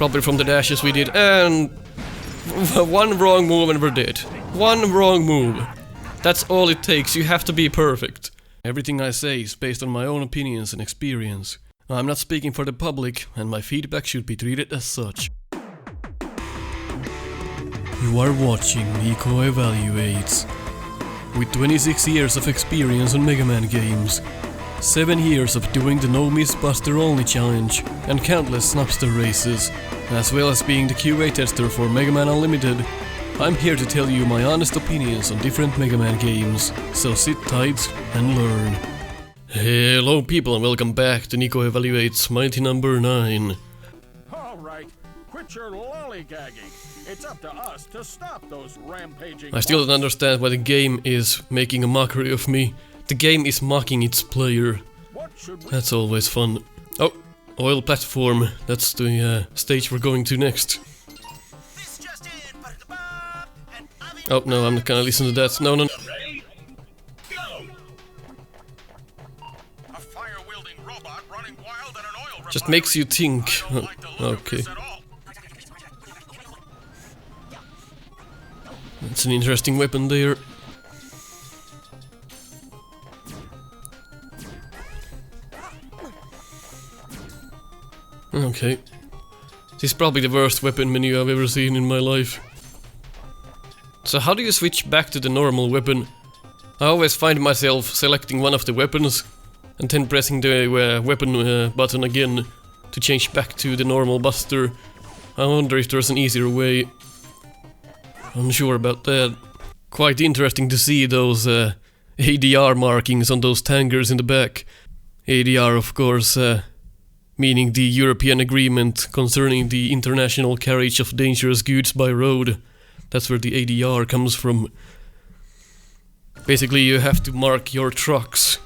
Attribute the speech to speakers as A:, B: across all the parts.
A: Probably from the dashes we did, and one wrong move and we're dead. One wrong move. That's all it takes, you have to be perfect. Everything I say is based on my own opinions and experience. I'm not speaking for the public, and my feedback should be treated as such. You are watching Nico Evaluates. With 26 years of experience on Mega Man games, 7 years of doing the No Miss Buster Only challenge, and countless Snupster Races, as well as being the QA tester for Mega Man Unlimited, I'm here to tell you my honest opinions on different Mega Man games, so sit tight and learn. Hello people and welcome back to Nico Evaluates Mighty number 9.
B: Alright, quit your lollygagging. It's up to us to stop those rampaging.
A: I still don't understand why the game is making a mockery of me. The game is mocking its player. That's always fun. Oh, oil platform. That's the stage we're going to next. Oh no, I'm not gonna listen to that. No. Just makes you think. Oh, okay. That's an interesting weapon there. Okay. This is probably the worst weapon menu I've ever seen in my life. So how do you switch back to the normal weapon? I always find myself selecting one of the weapons and then pressing the weapon button again to change back to the normal Buster. I wonder if there's an easier way. I'm sure about that. Quite interesting to see those ADR markings on those tankers in the back. ADR, of course, meaning the European Agreement concerning the international carriage of dangerous goods by road. That's where the ADR comes from. Basically, you have to mark your trucks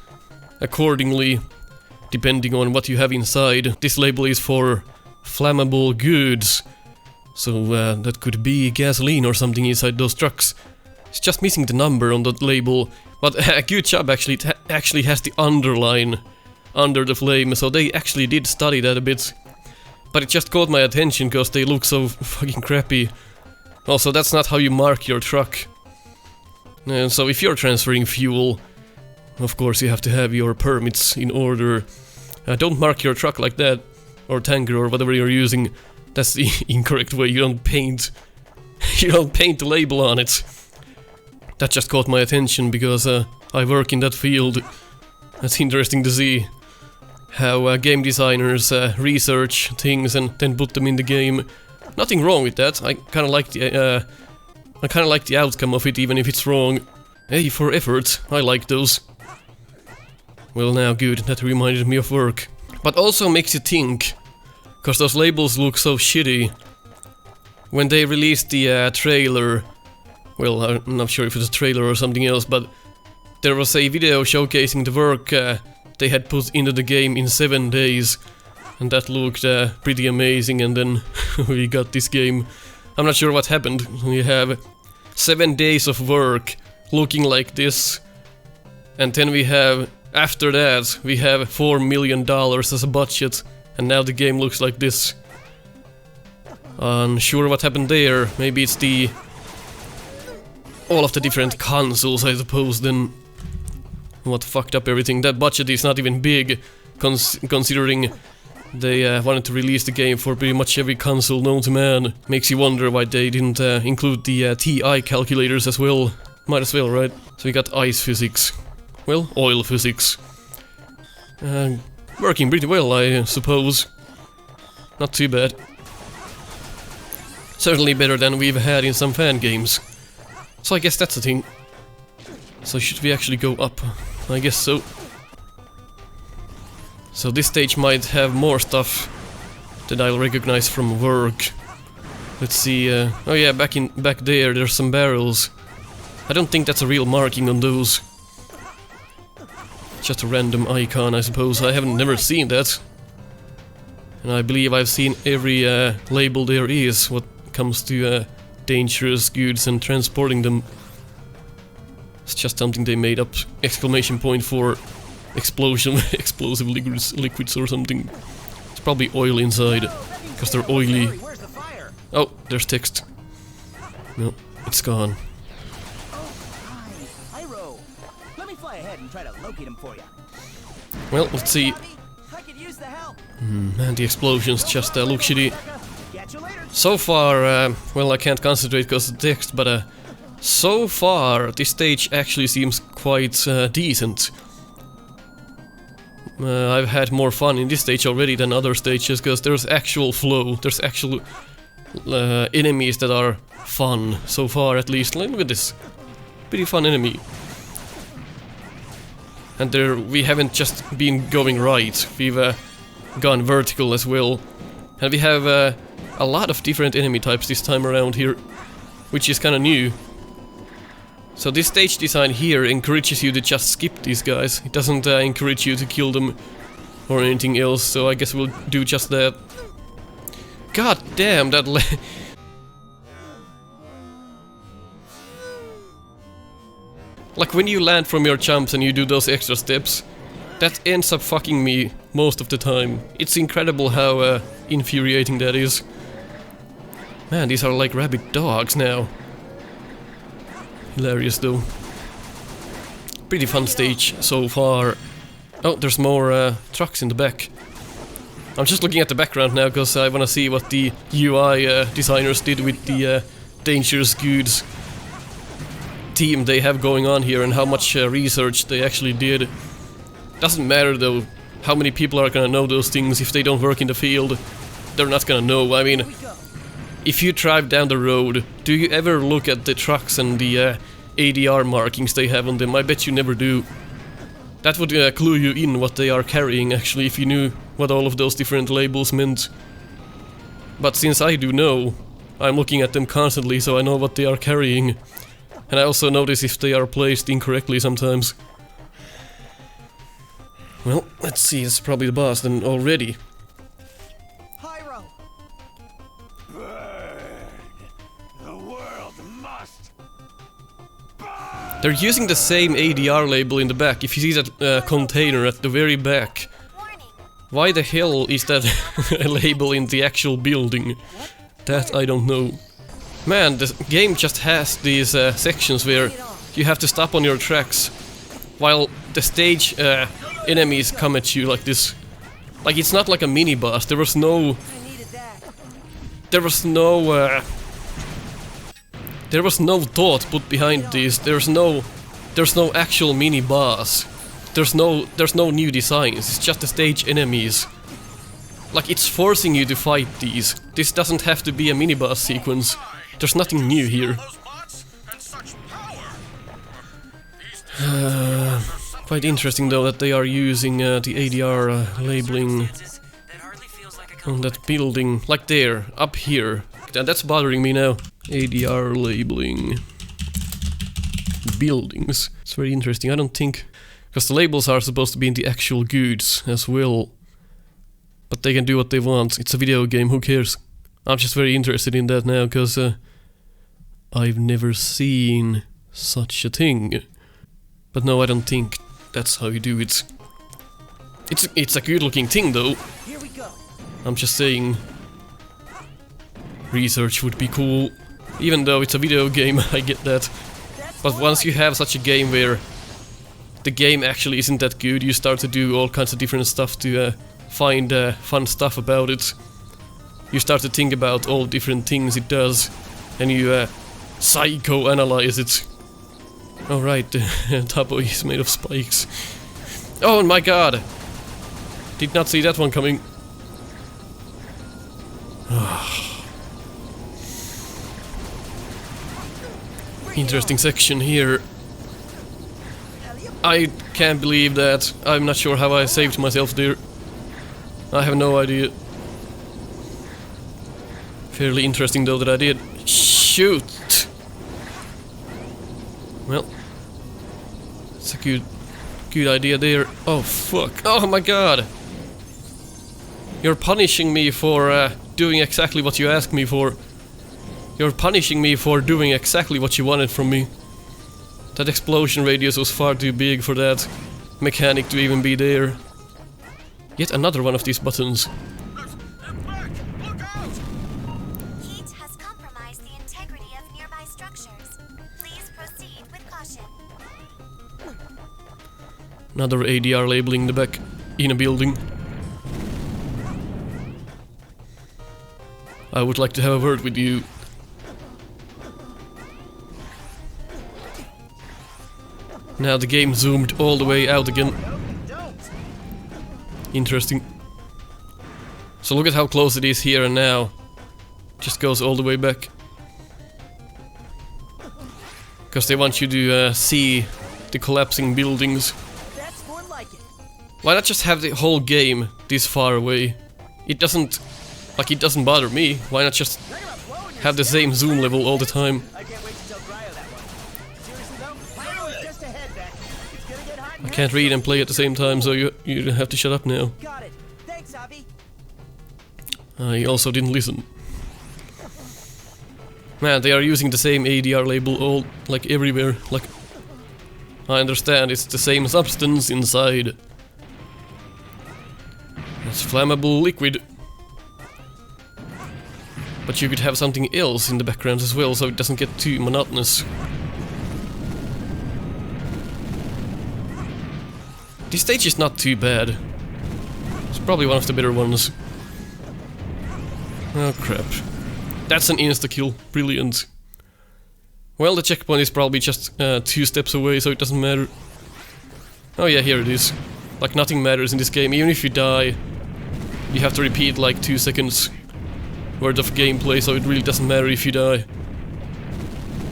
A: accordingly, depending on what you have inside. This label is for flammable goods. So that could be gasoline or something inside those trucks. It's just missing the number on that label. But a good job actually, it actually has the underline under the flame. So they actually did study that a bit. But it just caught my attention because they look so fucking crappy. Also, that's not how you mark your truck. And so if you're transferring fuel, of course you have to have your permits in order. Don't mark your truck like that, or tanker or whatever you're using. That's the incorrect way. You don't paint the label on it. That just caught my attention because I work in that field. That's interesting to see how game designers research things and then put them in the game. Nothing wrong with that. I kind of like the outcome of it, even if it's wrong. Hey, for effort, I like those. Well, now good. That reminded me of work, but also makes you think. Because those labels look so shitty. When they released the trailer, well, I'm not sure if it's a trailer or something else, but there was a video showcasing the work they had put into the game in 7 days. And that looked pretty amazing, and then we got this game. I'm not sure what happened. We have 7 days of work looking like this. And then we have, after that, we have $4 million as a budget. And now the game looks like this. Unsure what happened there. Maybe it's all of the different consoles, I suppose, then what fucked up everything. That budget is not even big, considering they wanted to release the game for pretty much every console known to man. Makes you wonder why they didn't include the TI calculators as well. Might as well, right? So we got ice physics. Well, oil physics. Working pretty well, I suppose. Not too bad. Certainly better than we've had in some fan games. So I guess that's the thing. So should we actually go up? I guess so. So this stage might have more stuff that I'll recognize from work. Let's see. Oh yeah, back there, there's some barrels. I don't think that's a real marking on those. Just a random icon, I suppose. I haven't never seen that. And I believe I've seen every label there is what comes to dangerous goods and transporting them. It's just something they made up. Exclamation point for explosive liquids or something. It's probably oil inside. because they're oily.
C: Where's the fire?
A: Oh, there's text. No, it's gone.
C: Oh, hi. Pyro. Let me fly ahead and try to locate him for you.
A: Well, let's see.
C: I could use the help.
A: Man, the explosions just look shitty.
C: Catch you later.
A: So far, well, I can't concentrate because of the text, but so far, this stage actually seems quite decent. I've had more fun in this stage already than other stages, because there's actual flow, there's actual enemies that are fun, so far at least. Look at this, pretty fun enemy. And there, we haven't just been going right, we've gone vertical as well. And we have a lot of different enemy types this time around here, which is kinda new. So this stage design here encourages you to just skip these guys. It doesn't encourage you to kill them or anything else, so I guess we'll do just that. God damn, that like when you land from your jumps and you do those extra steps, that ends up fucking me most of the time. It's incredible how infuriating that is. Man, these are like rabid dogs now. Hilarious though. Pretty fun stage so far. Oh, there's more trucks in the back. I'm just looking at the background now because I wanna see what the UI designers did with the Dangerous Goods team they have going on here and how much research they actually did. Doesn't matter though how many people are gonna know those things if they don't work in the field. They're not gonna know. I mean, if you drive down the road, do you ever look at the trucks and the ADR markings they have on them? I bet you never do. That would clue you in what they are carrying actually, if you knew what all of those different labels meant. But since I do know, I'm looking at them constantly, so I know what they are carrying. And I also notice if they are placed incorrectly sometimes. Well, let's see, it's probably the boss then already.
C: Pyro.
B: The world must.
A: They're using the same ADR label in the back. If you see that container at the very back, why the hell is that a label in the actual building? That I don't know. Man, the game just has these sections where you have to stop on your tracks while the stage enemies come at you like this. Like, it's not like a mini boss. There was no thought put behind these. There's no actual mini boss. There's no new designs. It's just the stage enemies. Like, it's forcing you to fight these. This doesn't have to be a mini boss sequence. There's nothing new here. Quite interesting though that they are using the ADR labeling on that building, like there, up here. That's bothering me now. ADR labeling buildings. It's very interesting. I don't think, because the labels are supposed to be in the actual goods as well, but they can do what they want. It's a video game, who cares? I'm just very interested in that now because I've never seen such a thing. But no, I don't think that's how you do it. It's a good looking thing though.
C: Here we go.
A: I'm just saying, research would be cool. Even though it's a video game, I get that. But once you have such a game where the game actually isn't that good, you start to do all kinds of different stuff to find fun stuff about it. You start to think about all different things it does, and you psychoanalyze it. Oh right, the Tabo is made of spikes. Oh my god! Did not see that one coming. Interesting section here. I can't believe that. I'm not sure how I saved myself there. I have no idea. Fairly interesting though that I did. Shoot! Well, it's a good idea there. Oh fuck! Oh my god! You're punishing me for doing exactly what you asked me for. You're punishing me for doing exactly what you wanted from me. That explosion radius was far too big for that mechanic to even be there. Yet another one of these buttons.
D: structures. Please proceed with caution.
A: Another ADR labeling the back in a building. I would like to have a word with you. Now the game zoomed all the way out again. Interesting. So look at how close it is here and now. Just goes all the way back. Because they want you to see the collapsing buildings.
C: That's more like it.
A: Why not just have the whole game this far away? It doesn't... like, it doesn't bother me. Why not just have the same zoom level all the time?
C: I can't wait to tell Cryo that one. Seriously though, Pyro is just ahead back. It's gonna get hot.
A: I can't read and play at the same time, so you have to shut up now.
C: Got it. Thanks, Avi.
A: I also didn't listen. Man, they are using the same ADR label all, like, everywhere. Like, I understand it's the same substance inside. It's flammable liquid. But you could have something else in the background as well, so it doesn't get too monotonous. This stage is not too bad. It's probably one of the better ones. Oh crap. That's an insta-kill. Brilliant. Well, the checkpoint is probably just 2 steps away, so it doesn't matter. Oh yeah, here it is. Like, nothing matters in this game. Even if you die, you have to repeat like 2 seconds worth of gameplay, so it really doesn't matter if you die.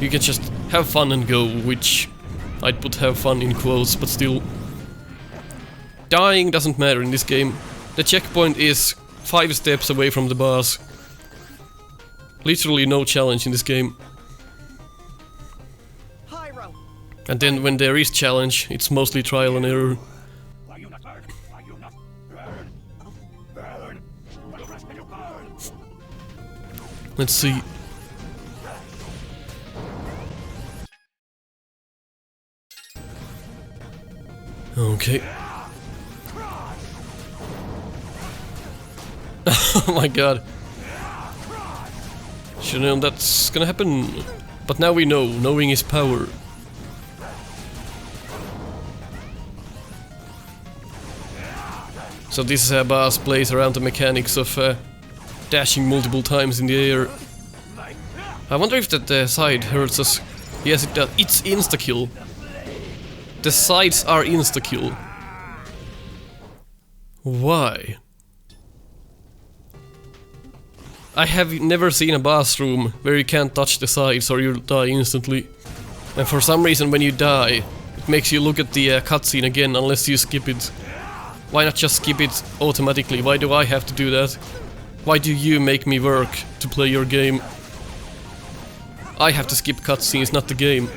A: You can just have fun and go, which I'd put have fun in quotes, but still. Dying doesn't matter in this game. The checkpoint is 5 steps away from the boss. Literally no challenge in this game.
C: Pyro.
A: And then when there is challenge, it's mostly trial and error. Let's see. Okay. Oh my god. Should've known that's gonna happen. But now we know. Knowing is power. So this boss plays around the mechanics of dashing multiple times in the air. I wonder if that side hurts us. Yes, it does. It's insta-kill. The sides are insta-kill. Why? I have never seen a boss room where you can't touch the sides or you die instantly. And for some reason when you die, it makes you look at the cutscene again unless you skip it. Why not just skip it automatically? Why do I have to do that? Why do you make me work to play your game? I have to skip cutscenes, not the game.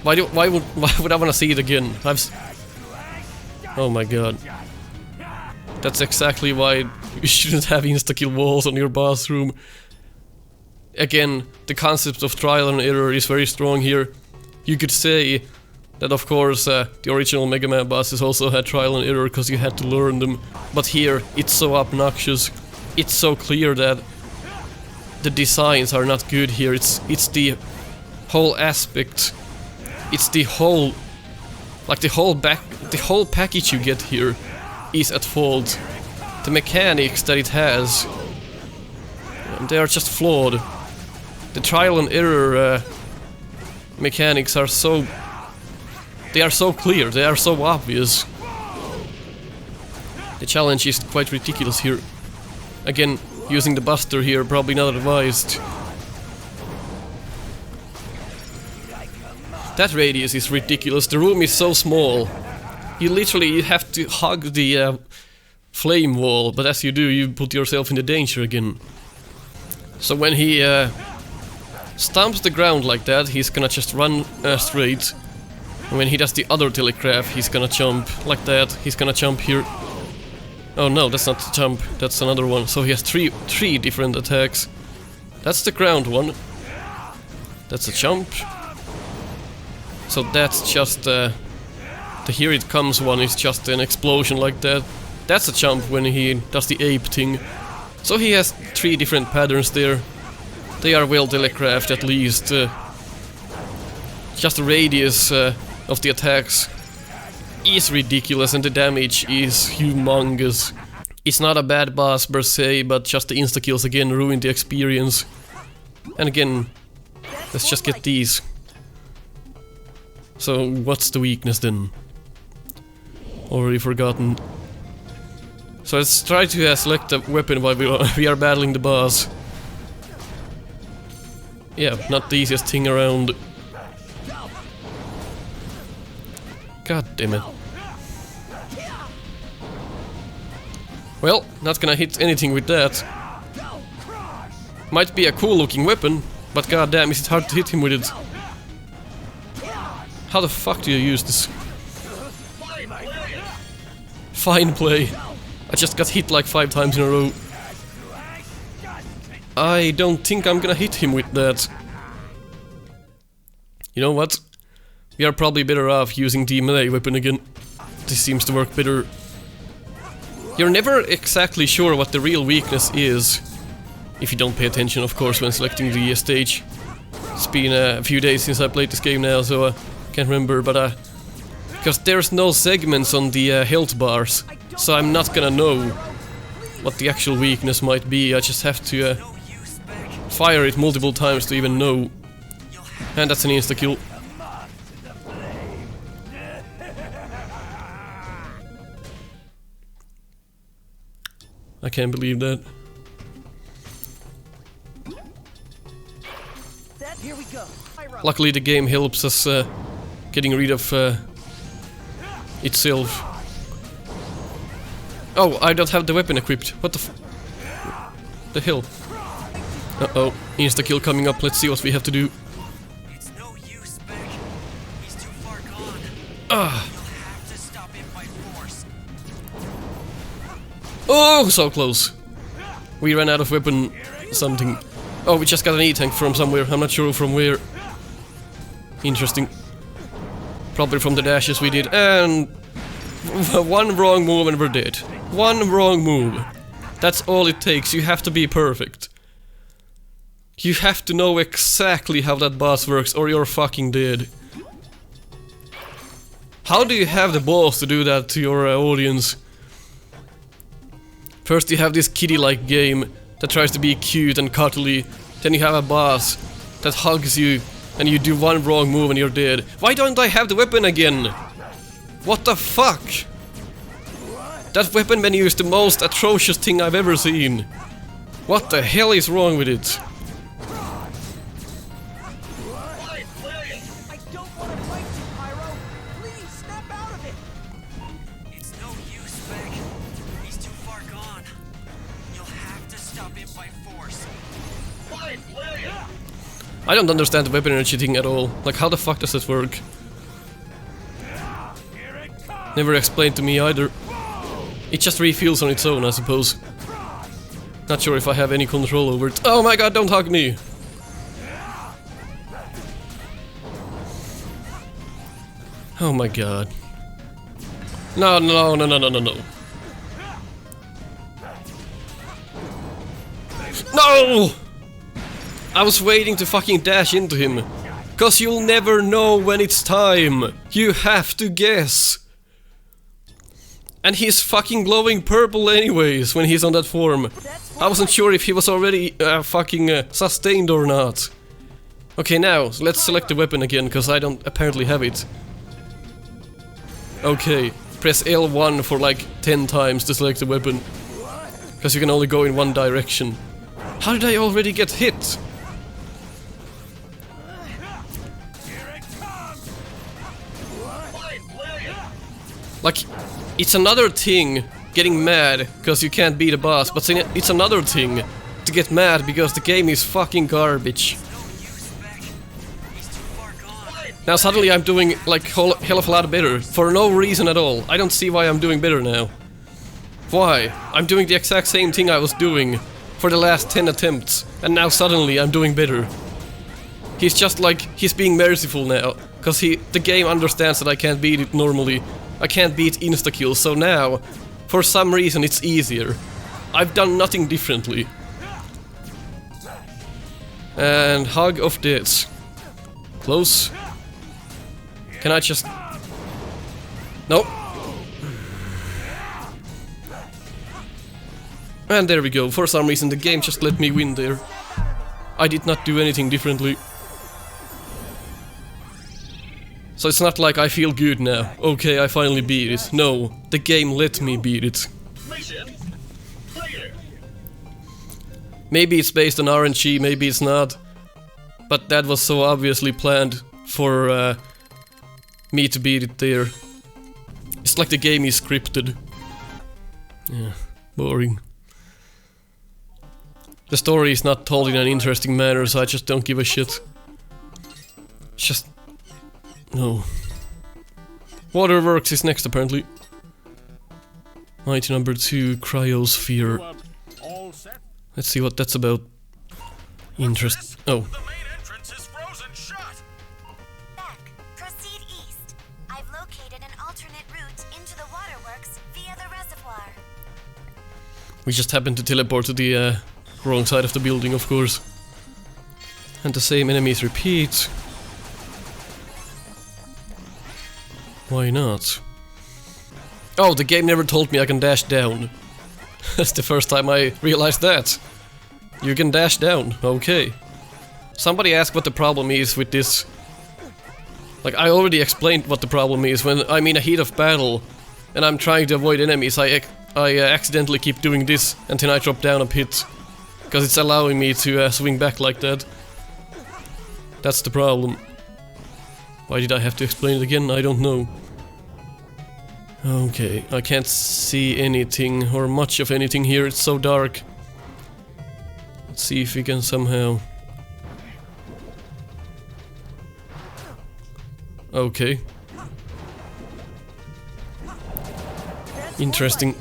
A: Why would I want to see it again? Oh my god. That's exactly why you shouldn't have insta-kill walls on your boss room. Again, the concept of trial and error is very strong here. You could say that of course the original Mega Man bosses also had trial and error because you had to learn them. But here it's so obnoxious. It's so clear that the designs are not good here. It's the whole aspect. It's the whole, like the whole package you get here is at fault. The mechanics that it has, they are just flawed. The trial and error mechanics are so... they are so clear, they are so obvious. The challenge is quite ridiculous here. Again, using the buster here, probably not advised. That radius is ridiculous, the room is so small. You literally have to hug the flame wall, but as you do, you put yourself into danger again. So when he stomps the ground like that, he's gonna just run straight. And when he does the other telegraph, he's gonna jump like that. He's gonna jump here. Oh no, that's not the jump, that's another one. So he has three different attacks. That's the ground one. That's a jump. So that's just the here it comes one is just an explosion like that. That's a jump when he does the ape thing. So he has 3 different patterns there. They are well telegraphed at least. Just the radius of the attacks is ridiculous and the damage is humongous. It's not a bad boss per se, but just the insta-kills again ruin the experience. And again, let's just get these. So what's the weakness then? Already forgotten. So let's try to select a weapon while we are battling the boss. Yeah, not the easiest thing around. God damn it. Well, not gonna hit anything with that. Might be a cool looking weapon, but goddamn, is it hard to hit him with it. How the fuck do you use this? Fine play. I just got hit like 5 times in a row. I don't think I'm gonna hit him with that. You know what? We are probably better off using the melee weapon again. This seems to work better. You're never exactly sure what the real weakness is. If you don't pay attention, of course, when selecting the stage. It's been a few days since I played this game now, so I can't remember, but because there's no segments on the health bars, so I'm not gonna know what the actual weakness might be. I just have to fire it multiple times to even know. And that's an insta-kill. I can't believe that.
C: Here we go.
A: Luckily the game helps us getting rid of itself. Oh, I don't have the weapon equipped. What the hell? Uh-oh, insta-kill coming up. Let's see what we have to do.
E: It's no use, Beck. He's too far gone.
A: Ah.
E: You'll have to stop him by force.
A: Oh, so close. We ran out of weapon something. Oh, we just got an E-tank from somewhere. I'm not sure from where. Interesting. Probably from the dashes we did. And one wrong move and we're dead. One wrong move. That's all it takes. You have to be perfect. You have to know exactly how that boss works or you're fucking dead. How do you have the balls to do that to your audience? First you have this kiddie-like game that tries to be cute and cuddly. Then you have a boss that hugs you and you do one wrong move and you're dead. Why don't I have the weapon again? What the fuck? That weapon menu is the most atrocious thing I've ever seen. What the hell is wrong with it?
C: I don't want to fight you, Pyro. Please snap out of it.
E: It's no use, Beck. He's too far gone. You'll have to stop him by force.
A: I don't understand the weapon energy thing at all. Like, how the fuck does that work? Never explained to me either. It just refills on its own, I suppose. Not sure if I have any control over it. Oh my god, don't hug me! Oh my god. No, no, no, no, no, no, no. No! I was waiting to fucking dash into him. Cause you'll never know when it's time. You have to guess. And he's fucking glowing purple anyways when he's on that form. I wasn't sure if he was already fucking sustained or not. Okay, now let's select the weapon again, cause I don't apparently have it. Okay, press L1 for like 10 times to select the weapon. Cause you can only go in one direction. How did I already get hit? Like, it's another thing getting mad because you can't beat a boss, but it's another thing to get mad because the game is fucking garbage. Now suddenly I'm doing like hell of a lot better, for no reason at all. I don't see why I'm doing better now. Why? I'm doing the exact same thing I was doing for the last 10 attempts, and now suddenly I'm doing better. He's just like, he's being merciful now, because the game understands that I can't beat it normally. I can't beat insta-kills, so now, for some reason it's easier. I've done nothing differently. And Hug of Death. Close. Can I just... Nope. And there we go. For some reason the game just let me win there. I did not do anything differently. So it's not like I feel good now. Okay, I finally beat it. No, the game let me beat it. Maybe it's based on RNG, maybe it's not. But that was so obviously planned for me to beat it there. It's like the game is scripted. Yeah, boring. The story is not told in an interesting manner, so I just don't give a shit. Just... no. Waterworks is next, apparently. Mighty number 2, Cryosphere.
B: All set?
A: Let's see what that's about. Interest... oh.
B: The main entrance is frozen shut.
D: Back. Proceed east. I've located an alternate route into the waterworks via the reservoir.
A: We just happened to teleport to the wrong side of the building, of course. And the same enemies repeat. Why not? Oh, the game never told me I can dash down. That's the first time I realized that. You can dash down, okay. Somebody asked what the problem is with this. Like, I already explained what the problem is. When I'm in a heat of battle and I'm trying to avoid enemies, I accidentally keep doing this and then I drop down a pit. Because it's allowing me to swing back like that. That's the problem. Why did I have to explain it again? I don't know. Okay, I can't see anything or much of anything here, it's so dark. Let's see if we can somehow... okay. Interesting.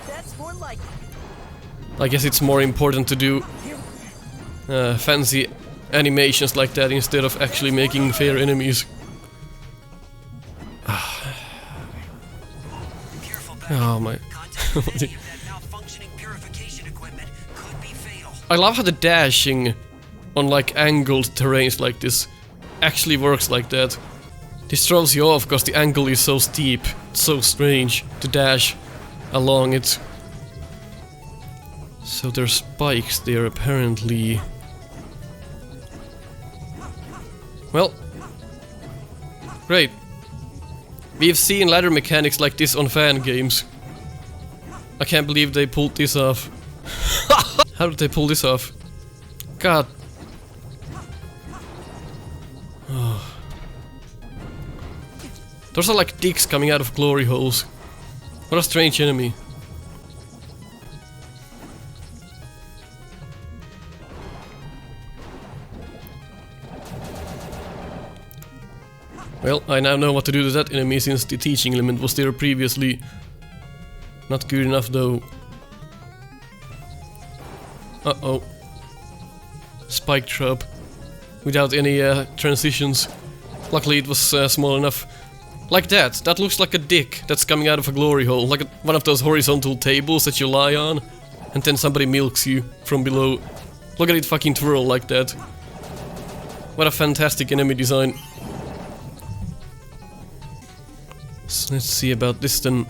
C: That's more like it.
A: I guess it's more important to do fancy animations like that instead of actually making fair enemies.
E: Careful, Beck.
A: Oh my...
E: Contact that malfunctioning purification equipment could be fatal.
A: I love how the dashing on like angled terrains like this actually works like that. This throws you off because the angle is so steep. It's so strange to dash along it. So there's spikes there apparently. Well, great. We've seen ladder mechanics like this on fan games. I can't believe they pulled this off. How did they pull this off? God. Oh. Those are like dicks coming out of glory holes. What a strange enemy. Well, I now know what to do to that enemy since the teaching element was there previously. Not good enough though. Uh-oh. Spike trap. Without any transitions. Luckily it was small enough. Like that. That looks like a dick that's coming out of a glory hole. Like one of those horizontal tables that you lie on. And then somebody milks you from below. Look at it fucking twirl like that. What a fantastic enemy design. So let's see about this then.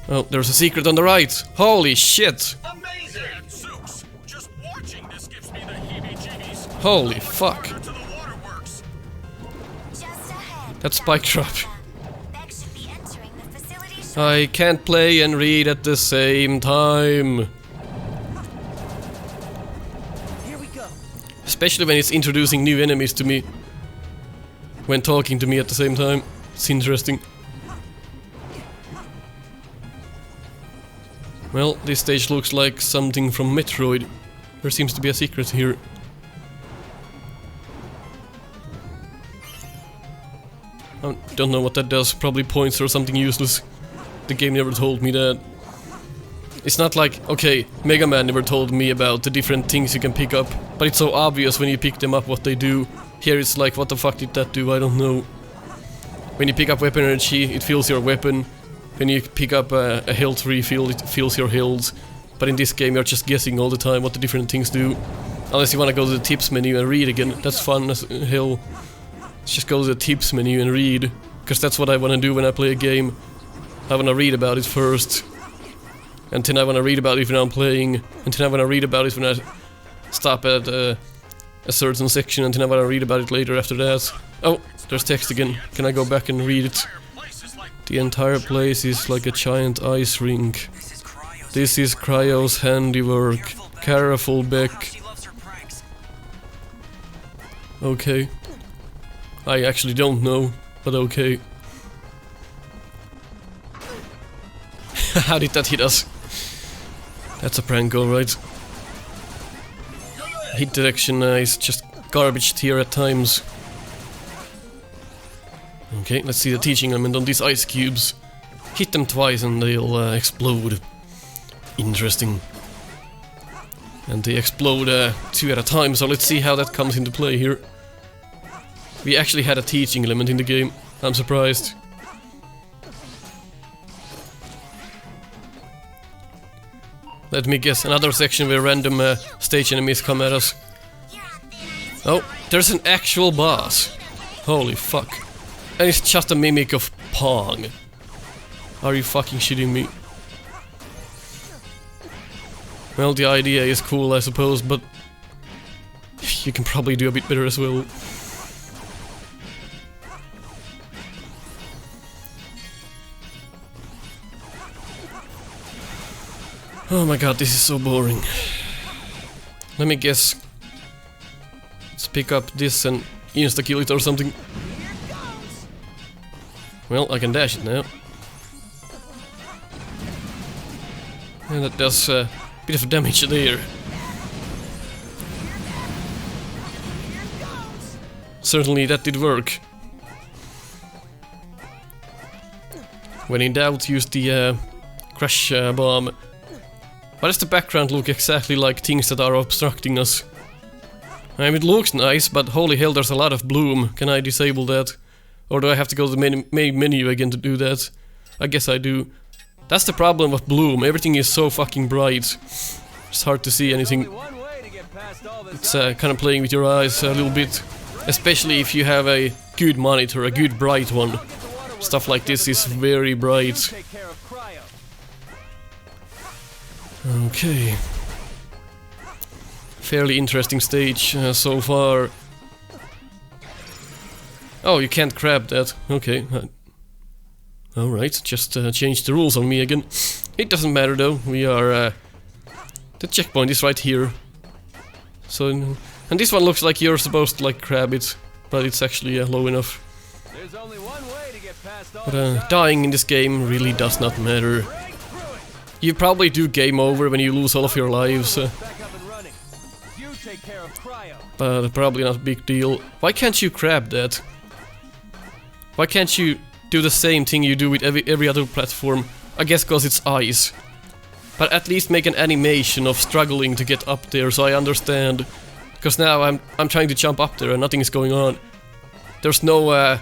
A: Oh, there's a secret on the right. Holy shit!
B: Amazing! Zeus, just watching this gives me the heebie-jeebies.
A: Holy fuck!
B: To the waterworks.
D: Just ahead.
A: That spike trap.
D: Beck should be entering the facility
A: I can't play and read at the same time.
C: Here we go.
A: Especially when it's introducing new enemies to me. When talking to me at the same time. It's interesting. Well, this stage looks like something from Metroid. There seems to be a secret here. I don't know what that does, probably points or something useless. The game never told me that. It's not like, okay, Mega Man never told me about the different things you can pick up, but it's so obvious when you pick them up what they do. Here it's like, what the fuck did that do? I don't know. When you pick up weapon energy, it fills your weapon. When you pick up a health refill, it fills your health. But in this game you're just guessing all the time what the different things do. Unless you want to go to the tips menu and read again. That's fun as hell. Let's just go to the tips menu and read. Because that's what I want to do when I play a game. I want to read about it first. And then I want to read about it when I'm playing. And then I want to read about it when I stop at a certain section. And then I want to read about it later after that. Oh, there's text again. Can I go back and read it? The entire place is like a giant ice rink. This is Cryo's handiwork. Careful, Beck. Okay. I actually don't know, but okay. How did that hit us? That's a prank, alright. Hit detection is just garbage tier at times. Okay, let's see the teaching element on these ice cubes. Hit them twice and they'll explode. Interesting. And they explode 2 at a time, so let's see how that comes into play here. We actually had a teaching element in the game. I'm surprised. Let me guess, another section where random stage enemies come at us. Oh, there's an actual boss. Holy fuck. And it's just a mimic of Pong. Are you fucking shitting me? Well, the idea is cool, I suppose, but you can probably do a bit better as well. Oh my god, this is so boring. Let me guess. Let's pick up this and insta-kill it or something. Well, I can dash it now. And that does a bit of damage there. Certainly that did work. When in doubt, use the crash bomb. Why does the background look exactly like things that are obstructing us? I mean, it looks nice, but holy hell, there's a lot of bloom. Can I disable that? Or do I have to go to the main menu again to do that? I guess I do. That's the problem with bloom. Everything is so fucking bright. It's hard to see anything. It's kind of playing with your eyes a little bit. Especially if you have a good monitor, a good bright one. Stuff like this is very bright. Okay. Fairly interesting stage so far. Oh, you can't grab that. Okay. Alright, just change the rules on me again. It doesn't matter though. We are... the checkpoint is right here. So... and this one looks like you're supposed to like grab it. But it's actually low enough. But dying in this game really does not matter. You probably do game over when you lose all of your lives. But probably not a big deal. Why can't you grab that? Why can't you do the same thing you do with every other platform? I guess because it's ice. But at least make an animation of struggling to get up there so I understand. Because now I'm trying to jump up there and nothing is going on. There's no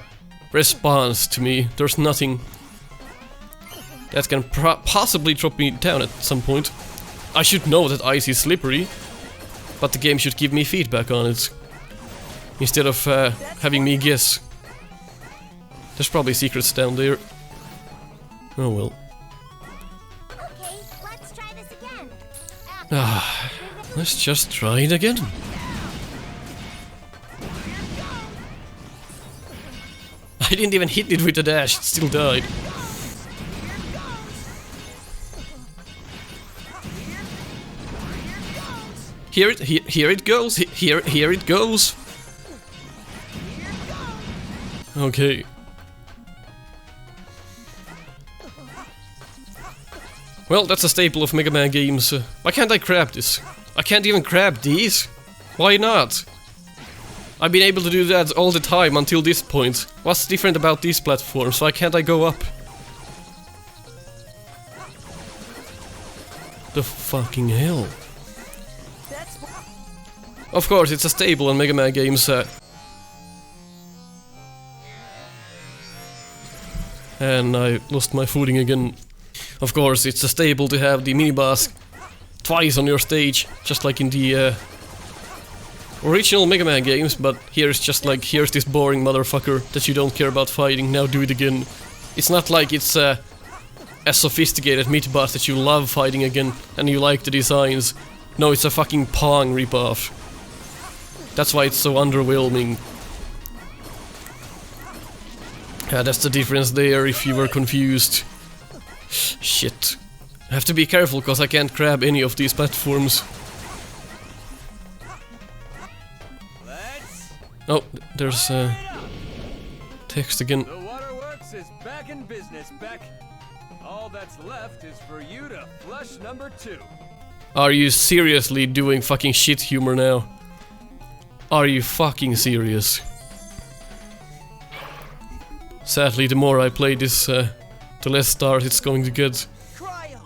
A: response to me. There's nothing that can possibly drop me down at some point. I should know that ice is slippery, but the game should give me feedback on it instead of having me guess. There's probably secrets down there. Oh well.
D: Okay, let's try this again.
A: Let's just try it again. I didn't even hit it with the dash, it still died. Here it goes, here it goes. Okay. Well, that's a staple of Mega Man games. Why can't I grab this? I can't even grab these? Why not? I've been able to do that all the time until this point. What's different about these platforms? Why can't I go up? The fucking hell. Of course, it's a staple on Mega Man games. And I lost my footing again. Of course, it's a staple to have the mini-boss twice on your stage, just like in the original Mega Man games, but here it's just like, here's this boring motherfucker that you don't care about fighting, now do it again. It's not like it's a sophisticated meat-boss that you love fighting again and you like the designs. No, it's a fucking Pong ripoff. That's why it's so underwhelming. Yeah, that's the difference there, if you were confused. Shit. I have to be careful, because I can't grab any of these platforms. Oh, there's text again.
F: The waterworks is back in business, Beck. All that's left is for you to flush number 2.
A: Are you seriously doing fucking shit humor now? Are you fucking serious? Sadly, the more I play this, the less stars it's going to get.
C: Cryo!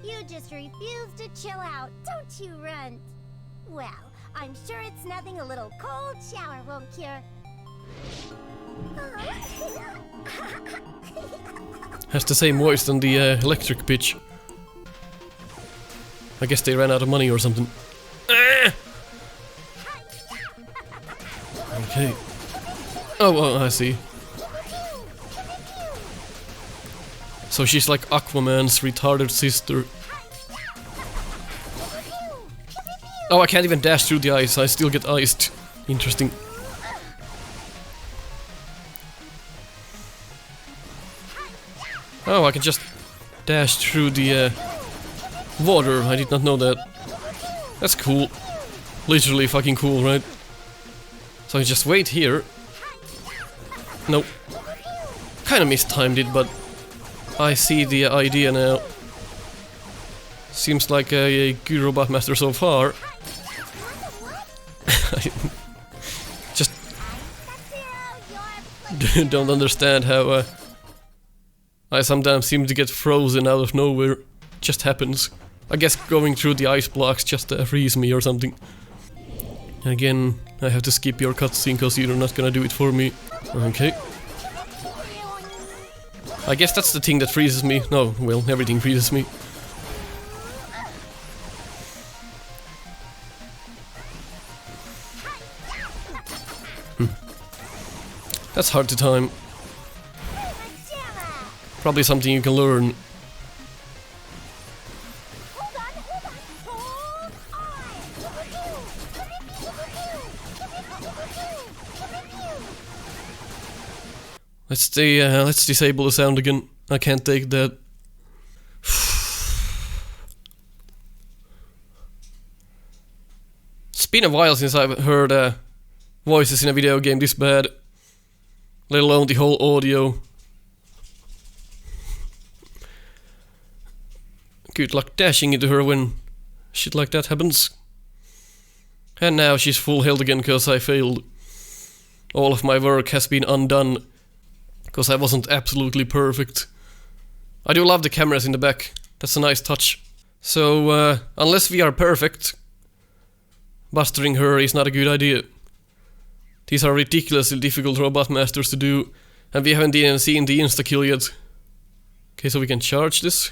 D: You just refuse to chill out, don't you, Runt? Well, I'm sure it's nothing a little cold shower won't cure.
A: Has the same voice than the electric bitch. I guess they ran out of money or something. Okay. Oh, I see. So she's like Aquaman's retarded sister. Oh, I can't even dash through the ice, I still get iced. Interesting. Oh, I can just dash through the water. I did not know that. That's cool. Literally fucking cool, right? So I just wait here. Nope. Kinda mistimed it, but I see the idea now. Seems like a good robot master so far. I just don't understand how I sometimes seem to get frozen out of nowhere. Just happens. I guess going through the ice blocks just freeze me or something. Again, I have to skip your cutscene because you're not gonna do it for me. Okay. I guess that's the thing that freezes me. No, well, everything freezes me. That's hard to time. Probably something you can learn. Let's disable the sound again. I can't take that. It's been a while since I've heard voices in a video game this bad. Let alone the whole audio. Good luck dashing into her when shit like that happens. And now she's full health again because I failed. All of my work has been undone. Because I wasn't absolutely perfect. I do love the cameras in the back. That's a nice touch. So, unless we are perfect, bustering her is not a good idea. These are ridiculously difficult robot masters to do. And we haven't even seen the insta-kill yet. Okay, so we can charge this.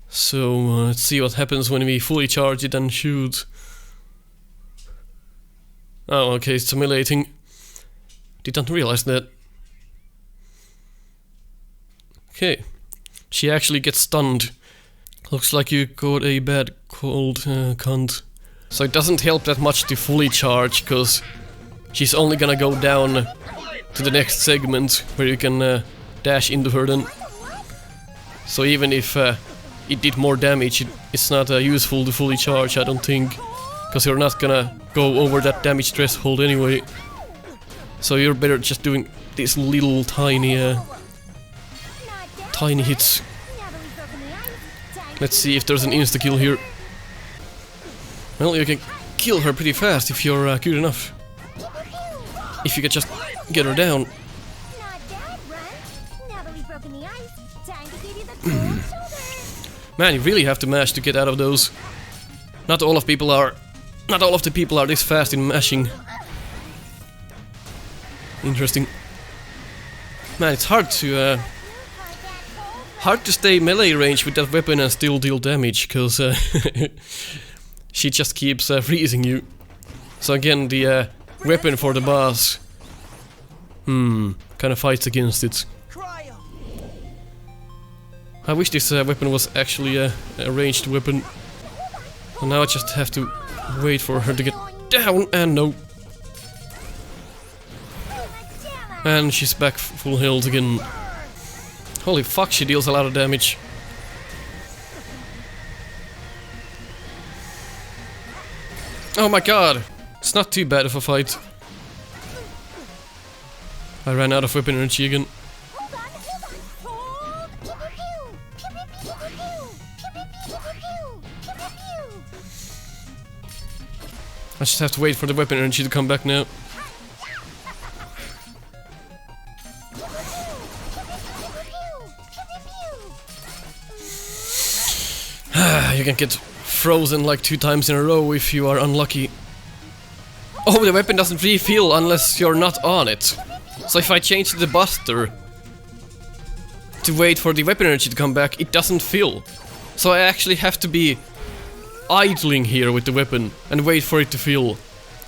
A: So, let's see what happens when we fully charge it and shoot. Oh, okay, it's simulating. Did not realize that. Okay. She actually gets stunned. Looks like you got a bad cold, cunt. So it doesn't help that much to fully charge, because she's only gonna go down to the next segment, where you can dash into her then. So even if it did more damage, it's not useful to fully charge, I don't think. Because you're not gonna go over that damage threshold anyway. So you're better just doing these little tiny hits. Let's see if there's an insta-kill here. Well, you can kill her pretty fast if you're good enough. If you can just get her down. Man, you really have to mash to get out of those. Not all of the people are this fast in mashing. Interesting. Man, it's hard to stay melee range with that weapon and still deal damage, cause she just keeps freezing you. So again, the weapon for the boss, kind of fights against it.
C: Cryo.
A: I wish this weapon was actually a ranged weapon. And now I just have to wait for her to get down, and no. And she's back full health again. Holy fuck, she deals a lot of damage. Oh my god! It's not too bad of a fight. I ran out of weapon energy again. I just have to wait for the weapon energy to come back now. You can get frozen like 2 times in a row if you are unlucky. Oh, the weapon doesn't refill unless you're not on it. So if I change the buster to wait for the weapon energy to come back, it doesn't fill. So I actually have to be idling here with the weapon and wait for it to fill.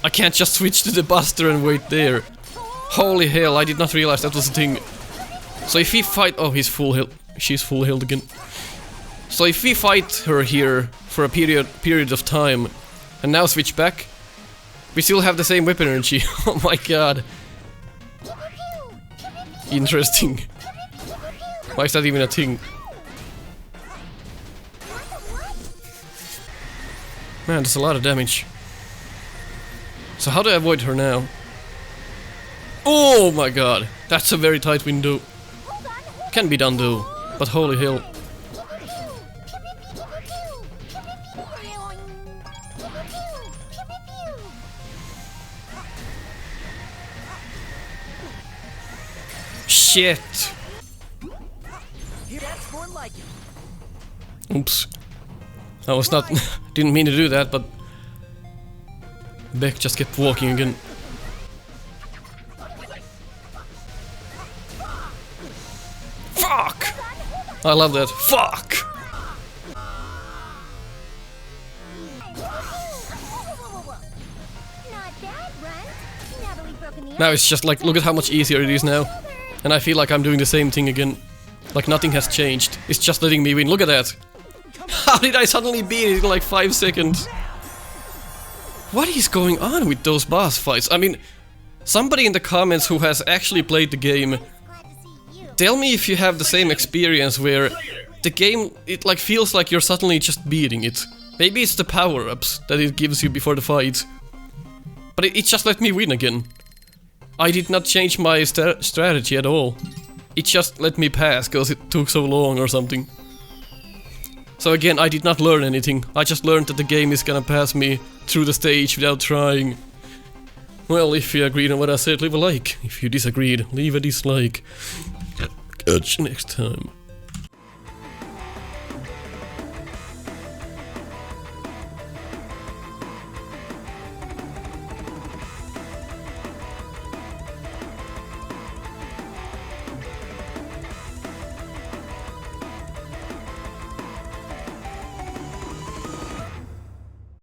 A: I can't just switch to the buster and wait there. Holy hell, I did not realize that was a thing. So if we fight... Oh, he's full health. She's full health again. So if we fight her here for a period of time and now switch back, we still have the same weapon energy. Oh my god. Interesting. Why is that even a thing? Man, that's a lot of damage. So how do I avoid her now? Oh my god, that's a very tight window. Can be done though, but holy hell. Shit.
C: That's more like it.
A: Oops. I was not... didn't mean to do that, but... Beck just kept walking again. Fuck! I love that. Fuck! Now it's just like, look at how much easier it is now. And I feel like I'm doing the same thing again. Like nothing has changed. It's just letting me win. Look at that. How did I suddenly beat it in like 5 seconds? What is going on with those boss fights? I mean, somebody in the comments who has actually played the game, tell me if you have the same experience where the game, it like feels like you're suddenly just beating it. Maybe it's the power-ups that it gives you before the fight. But it just let me win again. I did not change my strategy at all. It just let me pass because it took so long or something. So again, I did not learn anything. I just learned that the game is gonna pass me through the stage without trying. Well, if you agreed on what I said, leave a like. If you disagreed, leave a dislike. Catch you next time.